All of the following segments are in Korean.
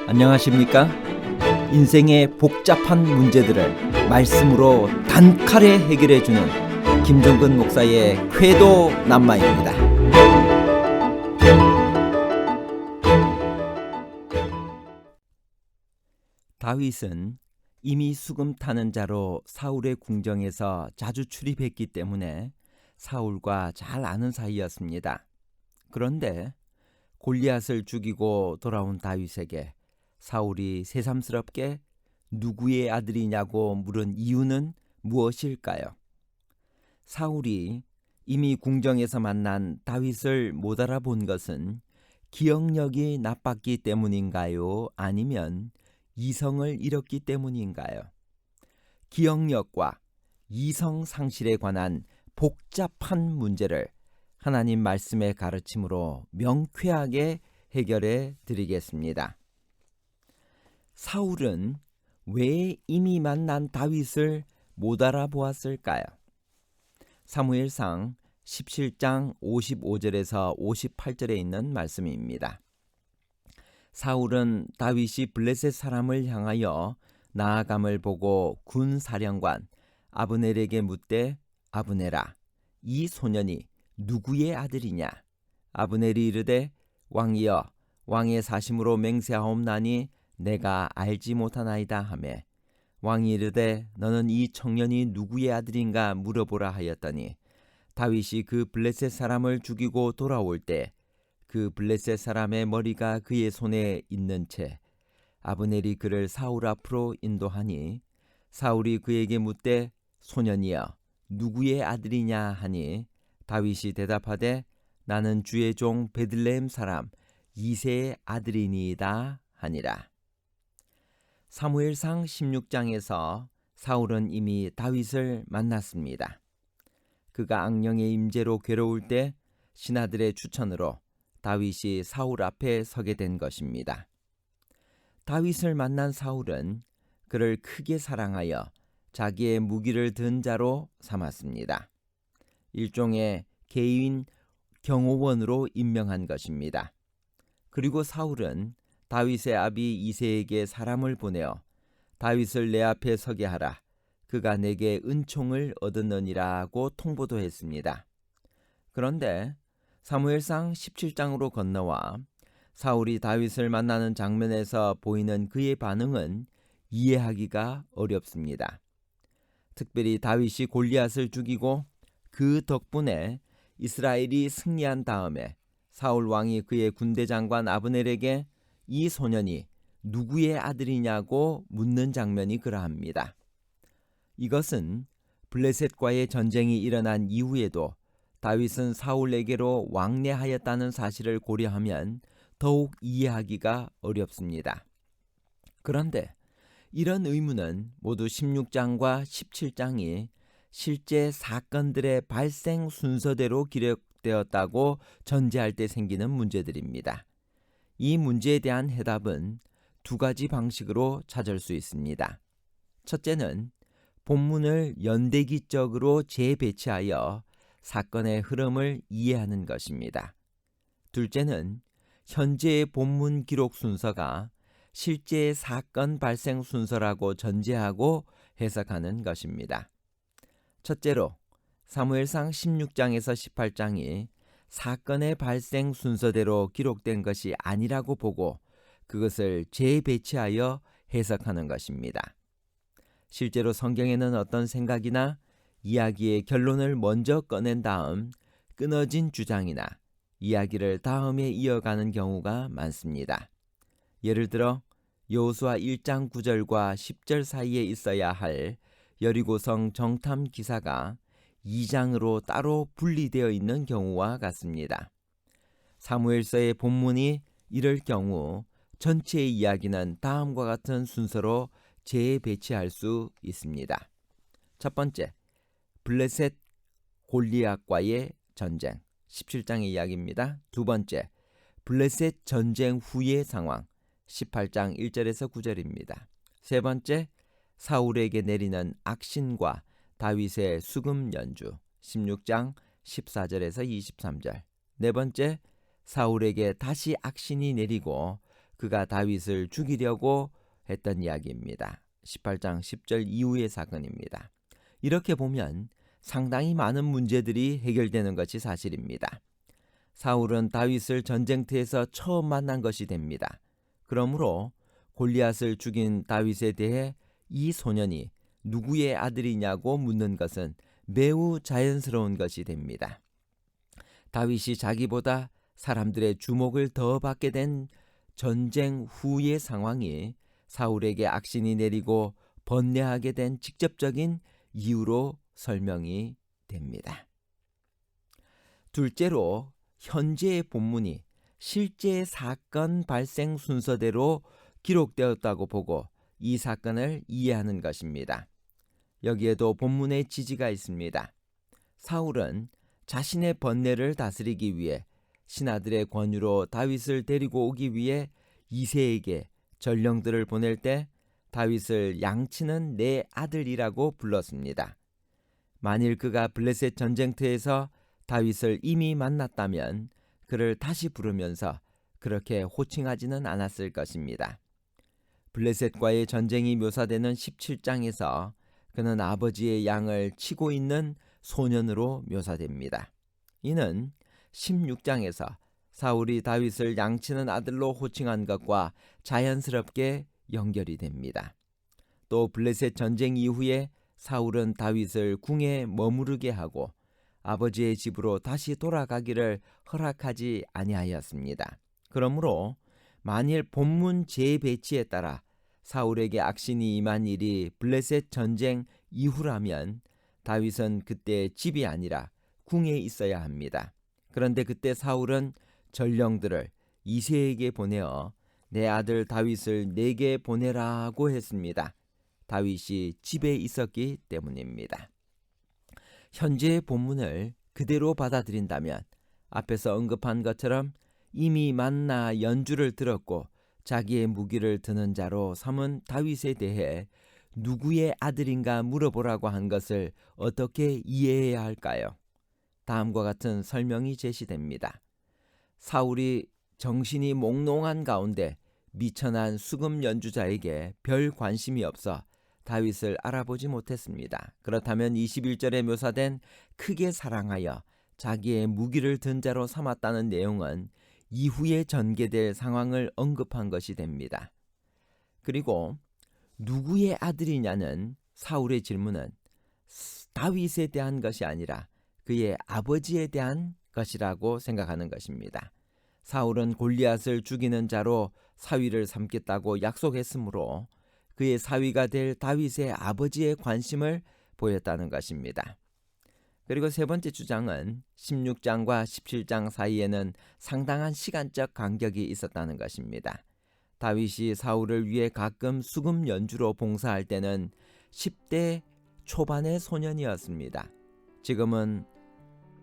안녕하십니까? 인생의 복잡한 문제들을 말씀으로 단칼에 해결해주는 김종근 목사의 쾌도 남마입니다. 다윗은 이미 수금 타는 자로 사울의 궁정에서 자주 출입했기 때문에 사울과 잘 아는 사이였습니다. 그런데 골리앗을 죽이고 돌아온 다윗에게 사울이 새삼스럽게 누구의 아들이냐고 물은 이유는 무엇일까요? 사울이 이미 궁정에서 만난 다윗을 못 알아본 것은 기억력이 나빴기 때문인가요? 아니면 이성을 잃었기 때문인가요? 기억력과 이성 상실에 관한 복잡한 문제를 하나님 말씀의 가르침으로 명쾌하게 해결해 드리겠습니다. 사울은 왜 이미 만난 다윗을 못 알아보았을까요? 사무엘상 17장 55절에서 58절에 있는 말씀입니다. 사울은 다윗이 블레셋 사람을 향하여 나아감을 보고 군 사령관 아브넬에게 묻되 아브넬아, 이 소년이 누구의 아들이냐? 아브넬이 이르되 왕이여, 왕의 사심으로 맹세하옵나니 내가 알지 못하나이다 하매 왕이 이르되 너는 이 청년이 누구의 아들인가 물어보라 하였더니 다윗이 그 블레셋 사람을 죽이고 돌아올 때 그 블레셋 사람의 머리가 그의 손에 있는 채 아브넬이 그를 사울 앞으로 인도하니 사울이 그에게 묻되 소년이여 누구의 아들이냐 하니 다윗이 대답하되 나는 주의 종 베들레헴 사람 이새의 아들이니이다 하니라. 사무엘상 16장에서 사울은 이미 다윗을 만났습니다. 그가 악령의 임재로 괴로울 때 신하들의 추천으로 다윗이 사울 앞에 서게 된 것입니다. 다윗을 만난 사울은 그를 크게 사랑하여 자기의 무기를 든 자로 삼았습니다. 일종의 개인 경호원으로 임명한 것입니다. 그리고 사울은 다윗의 아비 이새에게 사람을 보내어 다윗을 내 앞에 서게 하라. 그가 내게 은총을 얻었느니라고 통보도 했습니다. 그런데 사무엘상 17장으로 건너와 사울이 다윗을 만나는 장면에서 보이는 그의 반응은 이해하기가 어렵습니다. 특별히 다윗이 골리앗을 죽이고 그 덕분에 이스라엘이 승리한 다음에 사울 왕이 그의 군대 장관 아브넬에게 이 소년이 누구의 아들이냐고 묻는 장면이 그러합니다. 이것은 블레셋과의 전쟁이 일어난 이후에도 다윗은 사울에게로 왕래하였다는 사실을 고려하면 더욱 이해하기가 어렵습니다. 그런데 이런 의문은 모두 16장과 17장이 실제 사건들의 발생 순서대로 기록되었다고 전제할 때 생기는 문제들입니다. 이 문제에 대한 해답은 두 가지 방식으로 찾을 수 있습니다. 첫째는 본문을 연대기적으로 재배치하여 사건의 흐름을 이해하는 것입니다. 둘째는 현재의 본문 기록 순서가 실제 사건 발생 순서라고 전제하고 해석하는 것입니다. 첫째로 사무엘상 16장에서 18장이 사건의 발생 순서대로 기록된 것이 아니라고 보고 그것을 재배치하여 해석하는 것입니다. 실제로 성경에는 어떤 생각이나 이야기의 결론을 먼저 꺼낸 다음 끊어진 주장이나 이야기를 다음에 이어가는 경우가 많습니다. 예를 들어 여호수아 1장 9절과 10절 사이에 있어야 할 여리고성 정탐 기사가 2장으로 따로 분리되어 있는 경우와 같습니다. 사무엘서의 본문이 이럴 경우 전체의 이야기는 다음과 같은 순서로 재배치할 수 있습니다. 첫 번째, 블레셋 골리앗과의 전쟁 17장의 이야기입니다. 두 번째, 블레셋 전쟁 후의 상황 18장 1절에서 9절입니다. 세 번째, 사울에게 내리는 악신과 다윗의 수금 연주 16장 14절에서 23절. 네 번째, 사울에게 다시 악신이 내리고 그가 다윗을 죽이려고 했던 이야기입니다. 18장 10절 이후의 사건입니다. 이렇게 보면 상당히 많은 문제들이 해결되는 것이 사실입니다. 사울은 다윗을 전쟁터에서 처음 만난 것이 됩니다. 그러므로 골리앗을 죽인 다윗에 대해 이 소년이 누구의 아들이냐고 묻는 것은 매우 자연스러운 것이 됩니다. 다윗이 자기보다 사람들의 주목을 더 받게 된 전쟁 후의 상황이 사울에게 악신이 내리고 번뇌하게 된 직접적인 이유로 설명이 됩니다. 둘째로 현재의 본문이 실제 사건 발생 순서대로 기록되었다고 보고 이 사건을 이해하는 것입니다. 여기에도 본문의 지지가 있습니다. 사울은 자신의 번뇌를 다스리기 위해 신하들의 권유로 다윗을 데리고 오기 위해 이새에게 전령들을 보낼 때 다윗을 양치는 내 아들이라고 불렀습니다. 만일 그가 블레셋 전쟁터에서 다윗을 이미 만났다면 그를 다시 부르면서 그렇게 호칭하지는 않았을 것입니다. 블레셋과의 전쟁이 묘사되는 17장에서 그는 아버지의 양을 치고 있는 소년으로 묘사됩니다. 이는 16장에서 사울이 다윗을 양치는 아들로 호칭한 것과 자연스럽게 연결이 됩니다. 또 블레셋 전쟁 이후에 사울은 다윗을 궁에 머무르게 하고 아버지의 집으로 다시 돌아가기를 허락하지 아니하였습니다. 그러므로 만일 본문 재배치에 따라 사울에게 악신이 임한 일이 블레셋 전쟁 이후라면 다윗은 그때 집이 아니라 궁에 있어야 합니다. 그런데 그때 사울은 전령들을 이새에게 보내어 내 아들 다윗을 내게 보내라고 했습니다. 다윗이 집에 있었기 때문입니다. 현재의 본문을 그대로 받아들인다면 앞에서 언급한 것처럼 이미 만나 연주를 들었고 자기의 무기를 드는 자로 삼은 다윗에 대해 누구의 아들인가 물어보라고 한 것을 어떻게 이해해야 할까요? 다음과 같은 설명이 제시됩니다. 사울이 정신이 몽롱한 가운데 미천한 수금 연주자에게 별 관심이 없어 다윗을 알아보지 못했습니다. 그렇다면 21절에 묘사된 크게 사랑하여 자기의 무기를 든 자로 삼았다는 내용은 이후에 전개될 상황을 언급한 것이 됩니다. 그리고 누구의 아들이냐는 사울의 질문은 다윗에 대한 것이 아니라 그의 아버지에 대한 것이라고 생각하는 것입니다. 사울은 골리앗을 죽이는 자로 사위를 삼겠다고 약속했으므로 그의 사위가 될 다윗의 아버지의 관심을 보였다는 것입니다. 그리고 세 번째 주장은 16장과 17장 사이에는 상당한 시간적 간격이 있었다는 것입니다. 다윗이 사울을 위해 가끔 수금 연주로 봉사할 때는 10대 초반의 소년이었습니다. 지금은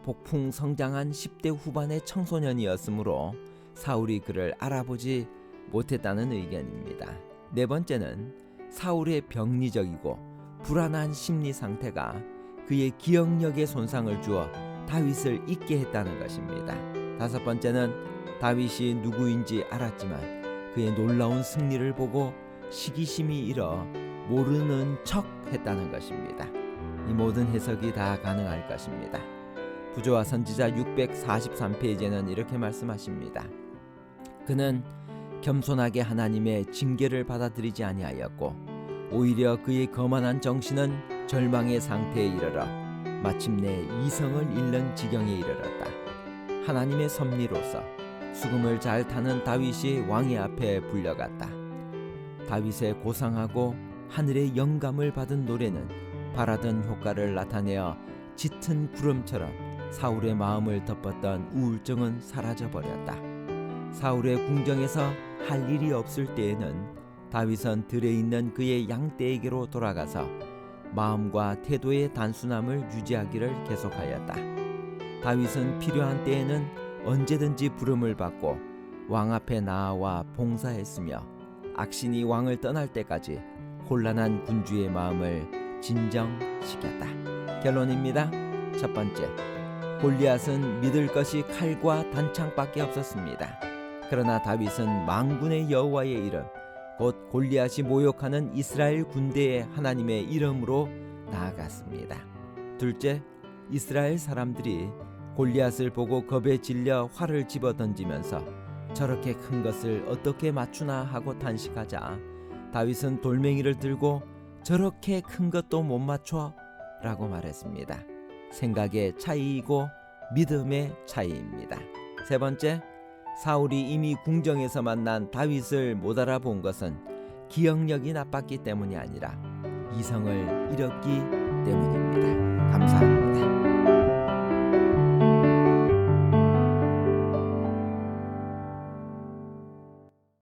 폭풍 성장한 10대 후반의 청소년이었으므로 사울이 그를 알아보지 못했다는 의견입니다. 네 번째는 사울의 병리적이고 불안한 심리 상태가 그의 기억력에 손상을 주어 다윗을 잊게 했다는 것입니다. 다섯 번째는 다윗이 누구인지 알았지만 그의 놀라운 승리를 보고 시기심이 일어 모르는 척 했다는 것입니다. 이 모든 해석이 다 가능할 것입니다. 부조와 선지자 643페이지에는 이렇게 말씀하십니다. 그는 겸손하게 하나님의 징계를 받아들이지 아니하였고 오히려 그의 거만한 정신은 절망의 상태에 이르러 마침내 이성을 잃는 지경에 이르렀다. 하나님의 섭리로서 수금을 잘 타는 다윗이 왕의 앞에 불려갔다. 다윗의 고상하고 하늘의 영감을 받은 노래는 바라던 효과를 나타내어 짙은 구름처럼 사울의 마음을 덮었던 우울증은 사라져버렸다. 사울의 궁정에서 할 일이 없을 때에는 다윗은 들에 있는 그의 양떼에게로 돌아가서 마음과 태도의 단순함을 유지하기를 계속하였다. 다윗은 필요한 때에는 언제든지 부름을 받고 왕 앞에 나아와 봉사했으며 악신이 왕을 떠날 때까지 혼란한 군주의 마음을 진정시켰다. 결론입니다. 첫 번째, 골리앗은 믿을 것이 칼과 단창밖에 없었습니다. 그러나 다윗은 만군의 여호와의 이름, 곧 골리앗이 모욕하는 이스라엘 군대의 하나님의 이름으로 나아갔습니다. 둘째, 이스라엘 사람들이 골리앗을 보고 겁에 질려 활을 집어던지면서 저렇게 큰 것을 어떻게 맞추나 하고 탄식하자 다윗은 돌멩이를 들고 저렇게 큰 것도 못 맞춰? 라고 말했습니다. 생각의 차이이고 믿음의 차이입니다. 세 번째, 사울이 이미 궁정에서 만난 다윗을 못 알아본 것은 기억력이 나빴기 때문이 아니라 이성을 잃었기 때문입니다. 감사합니다.